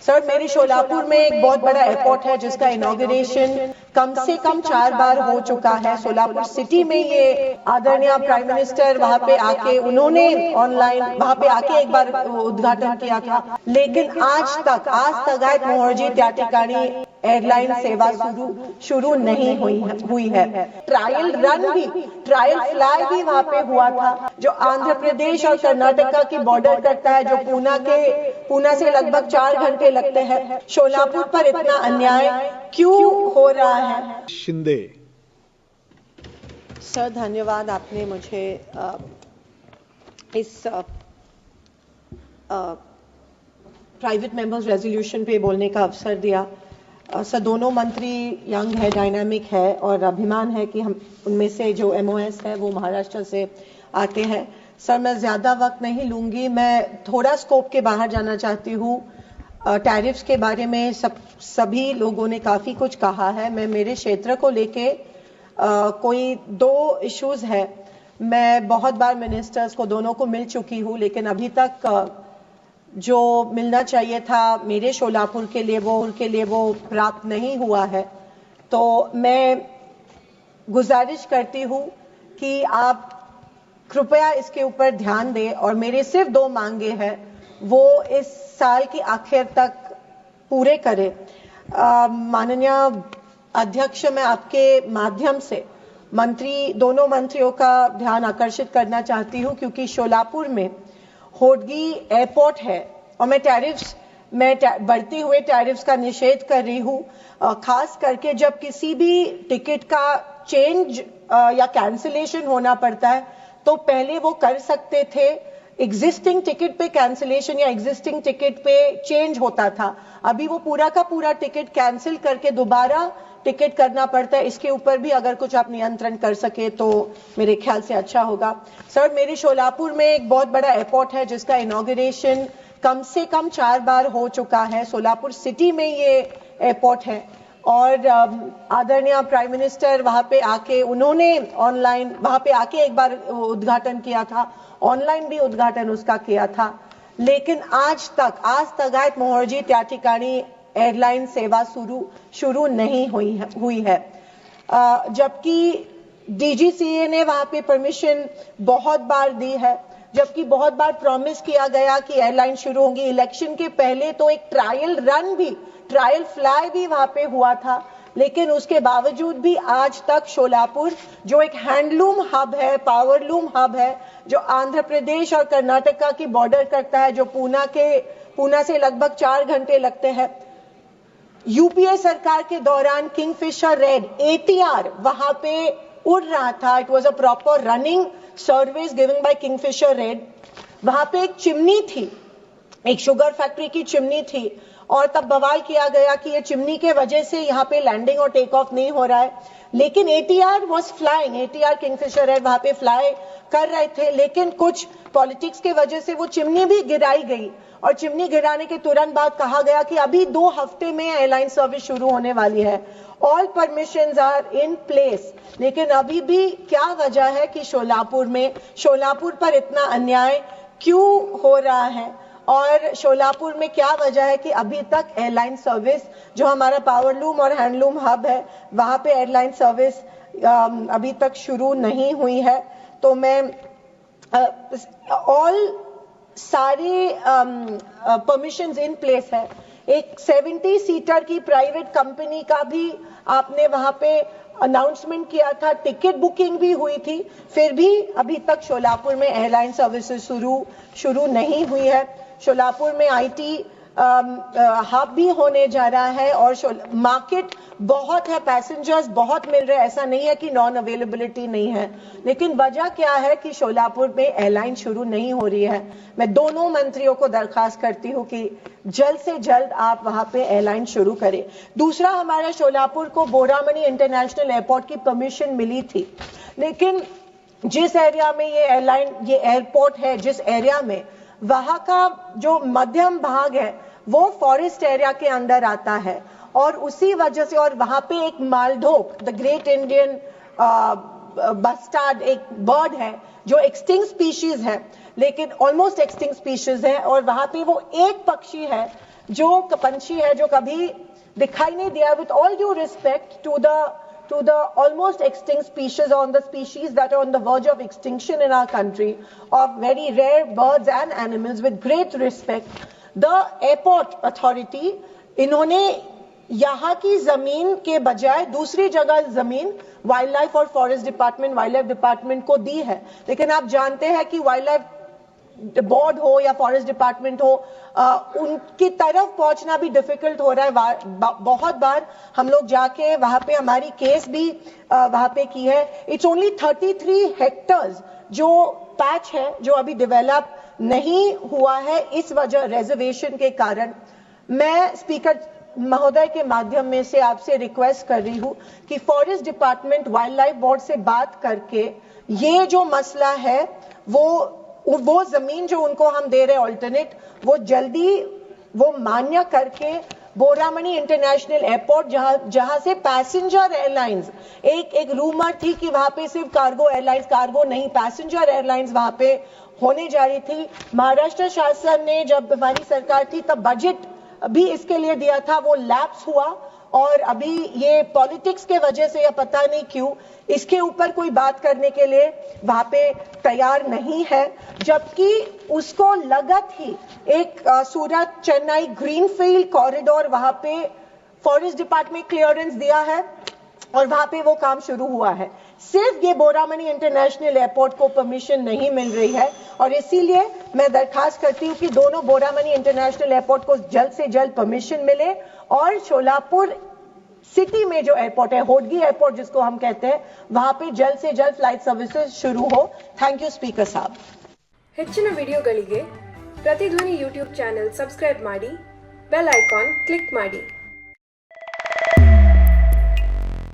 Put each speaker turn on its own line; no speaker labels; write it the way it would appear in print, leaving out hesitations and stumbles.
Sir, मेरी शोलापुर में एक बहुत बड़ा एयरपोर्ट है जिसका इनॉग्रेशन कम से कम 4 बार हो चुका है। सोलापुर सिटी में ये आदरणीय प्राइम मिनिस्टर वहां पे आके उन्होंने ऑनलाइन वहां पे आके एक बार उद्घाटन किया था, लेकिन आज तगायत मोहर्जी त्या ठिकाणी एयरलाइन सेवा शुरू नहीं हुई है। ट्रायल फ्लाई भी वहां पे हुआ था, जो आंध्र प्रदेश और कर्नाटका की बॉर्डर करता है, जो पूना से लगभग 4 घंटे लगते हैं। शोलापुर पर इतना अन्याय क्यों हो रहा है?
शिंदे
सर, धन्यवाद, आपने मुझे इस प्राइवेट मेंबर्स रेजोल्यूशन पे बोलने का अवसर दिया। सर, दोनों मंत्री यंग है, डायनामिक है और अभिमान है कि हम उनमें से जो MOS है वो महाराष्ट्र से आते हैं। सर, मैं ज्यादा वक्त नहीं लूंगी, मैं थोड़ा स्कोप के बाहर जाना चाहती हूँ। टैरिफ्स के बारे में सभी लोगों ने काफी कुछ कहा है। मैं मेरे क्षेत्र को लेके कोई 2 इश्यूज है। मैं बहुत बार मिनिस्टर्स को दोनों को मिल चुकी हूँ, लेकिन अभी तक जो मिलना चाहिए था मेरे शोलापुर के लिए वो प्राप्त नहीं हुआ है। तो मैं गुजारिश करती हूँ कि आप कृपया इसके ऊपर ध्यान दें और मेरे सिर्फ 2 मांगे हैं, वो इस साल की आखिर तक पूरे करें। माननीय अध्यक्ष, मैं आपके माध्यम से दोनों मंत्रियों का ध्यान आकर्षित करना चाहती हूँ, क्योंकि शोलापुर में होडगी एयरपोर्ट है और मैं बढ़ती हुए टैरिफ्स का निषेध कर रही हूँ। खास करके जब किसी भी टिकट का चेंज या कैंसिलेशन होना पड़ता है, तो पहले वो कर सकते थे, एग्जिस्टिंग टिकट पे कैंसिलेशन या एग्जिस्टिंग टिकट पे चेंज होता था। अभी वो पूरा का पूरा टिकट कैंसिल करके दोबारा टिकट करना पड़ता है। इसके ऊपर भी अगर कुछ आप नियंत्रण कर सके तो मेरे ख्याल से अच्छा होगा। सर, मेरे शोलापुर में एक बहुत बड़ा एयरपोर्ट है जिसका इनॉग्रेशन कम से कम 4 बार हो चुका है। सोलापुर सिटी में ये एयरपोर्ट है और आदरणीय प्राइम मिनिस्टर वहां पे आके उन्होंने ऑनलाइन वहां पे आके एक बार उद्घाटन किया था, ऑनलाइन भी उद्घाटन उसका किया था, लेकिन आज तगायत मोहर्जी त्या ठिकाणी एयरलाइन सेवा शुरू नहीं हुई है। जबकि DGCA ने वहां पे परमिशन बहुत बार दी है, जबकि बहुत बार प्रॉमिस किया गया कि एयरलाइन शुरू होंगी। इलेक्शन के पहले तो एक ट्रायल फ्लाई भी वहां पे हुआ था, लेकिन उसके बावजूद भी आज तक शोलापुर, जो एक हैंडलूम हब है, पावरलूम हब है, जो आंध्र प्रदेश और कर्नाटका की बॉर्डर करता है, जो पूना से लगभग 4 घंटे लगते हैं। UPA सरकार के दौरान किंगफिशर रेड ATR वहां पे उड़ रहा था। It was a proper running service given by Kingfisher red. वहां पे एक चिमनी थी, एक शुगर फैक्ट्री की चिमनी थी, और तब बवाल किया गया कि ये चिमनी के वजह से यहाँ पे लैंडिंग और टेक ऑफ नहीं हो रहा है। लेकिन ATR was flying, ATR Kingfisher red वहां पे फ्लाई कर रहे थे, लेकिन कुछ पॉलिटिक्स के वजह से वो चिमनी भी गिराई गई और चिमनी गिराने के तुरंत बाद कहा गया कि अभी 2 हफ्ते में एयरलाइन सर्विस शुरू होने वाली है। All permissions are in place, लेकिन अभी भी क्या वजह है कि शोलापुर पर इतना अन्याय क्यों हो रहा है, और शोलापुर में क्या वजह है कि अभी तक एयरलाइन सर्विस, जो हमारा पावरलूम और हैंडलूम हब है, वहां पे एयरलाइन सर्विस अभी तक शुरू नहीं हुई है। तो मैं सारे परमिशंस इन प्लेस है। एक 70 सीटर की प्राइवेट कंपनी का भी आपने वहां पे अनाउंसमेंट किया था, टिकट बुकिंग भी हुई थी, फिर भी अभी तक शोलापुर में एयरलाइन सर्विसेज शुरू नहीं हुई है। शोलापुर में IT हब भी होने जा रहा है और मार्केट बहुत है, पैसेंजर्स बहुत मिल रहे हैं, ऐसा नहीं है कि नॉन अवेलेबिलिटी नहीं है, लेकिन वजह क्या है कि शोलापुर में एयरलाइन शुरू नहीं हो रही है। मैं दोनों मंत्रियों को दरखास्त करती हूँ कि जल्द से जल्द आप वहां पे एयरलाइन शुरू करें। दूसरा, हमारे शोलापुर को बोरामनी इंटरनेशनल एयरपोर्ट की परमिशन मिली थी, लेकिन जिस एरिया में ये एयरपोर्ट है, जिस एरिया में, वहां का जो मध्यम भाग है वो फॉरेस्ट एरिया के अंदर आता है, और उसी वजह से, और वहां पे एक मालढोक, द ग्रेट इंडियन बस्टार्ड एक बर्ड है जो एक्सटिंक्ट स्पीशीज है, लेकिन ऑलमोस्ट एक्सटिंक्ट स्पीशीज है, और वहां पे वो एक पक्षी है जो पंछी है जो कभी दिखाई नहीं दिया, with all due respect to the almost extinct species, on the species that are on the verge of extinction in our country, of very rare birds and animals, with great respect, the airport authority, इन्होंने यहाँ की जमीन के बजाय दूसरी जगह जमीन wild life और forest department, wild life department को दी है। लेकिन आप जानते हैं कि वाइल्ड लाइफ बोर्ड हो या फॉरेस्ट डिपार्टमेंट हो, उनकी तरफ पहुंचना भी डिफिकल्ट हो रहा है। बहुत बार हम लोग जाके वहां पे हमारी केस भी वहां पे की है। इट्स ओनली 33 हेक्टर्स जो पैच है जो अभी डेवलप नहीं हुआ है, इस वजह रिजर्वेशन के कारण। मैं स्पीकर महोदय के माध्यम में से आपसे रिक्वेस्ट कर रही हूं कि forest department wild life board से बात करके ये जो मसला है वो जमीन जो उनको हम दे रहे ऑल्टरनेट, वो जल्दी वो मान्य करके बोरामणि इंटरनेशनल एयरपोर्ट, जहां से पैसेंजर एयरलाइंस, एक रूमर थी कि वहां पे सिर्फ कार्गो एयरलाइंस, कार्गो नहीं पैसेंजर एयरलाइंस वहां पे होने जा रही थी। महाराष्ट्र शासन ने, जब हमारी सरकार थी तब बजट भी इसके लिए दिया था, वो लैप्स हुआ और अभी ये पॉलिटिक्स के वजह से या पता नहीं क्यों इसके ऊपर कोई बात करने के लिए वहां पे तैयार नहीं है। जबकि उसको लगत ही एक सूरत चेन्नई ग्रीनफील्ड कॉरिडोर वहां पे फॉरेस्ट डिपार्टमेंट क्लियरेंस दिया है और वहां पे वो काम शुरू हुआ है। सिर्फ ये बोरामणि इंटरनेशनल एयरपोर्ट को परमिशन नहीं मिल रही है और इसीलिए मैं दरखास्त करती हूँ कि दोनों बोरामणि इंटरनेशनल एयरपोर्ट को जल्द से जल्द परमिशन मिले और शोलापुर सिटी में जो एयरपोर्ट है, होडगी एयरपोर्ट जिसको हम कहते हैं, वहां पे जल्द से जल्द फ्लाइट सर्विसेज शुरू हो। थैंक यू स्पीकर साहब।
ಹೆಚ್ಚಿನ ವಿಡಿಯೋಗಳಿಗೆ ಪ್ರತಿಧ್ವನಿ ಯೂಟ್ಯೂಬ್ ಚಾನೆಲ್ ಸಬ್ಸ್ಕ್ರೈಬ್ ಮಾಡಿ, ಬೆಲ್ ಐಕಾನ್ ಕ್ಲಿಕ್ ಮಾಡಿ।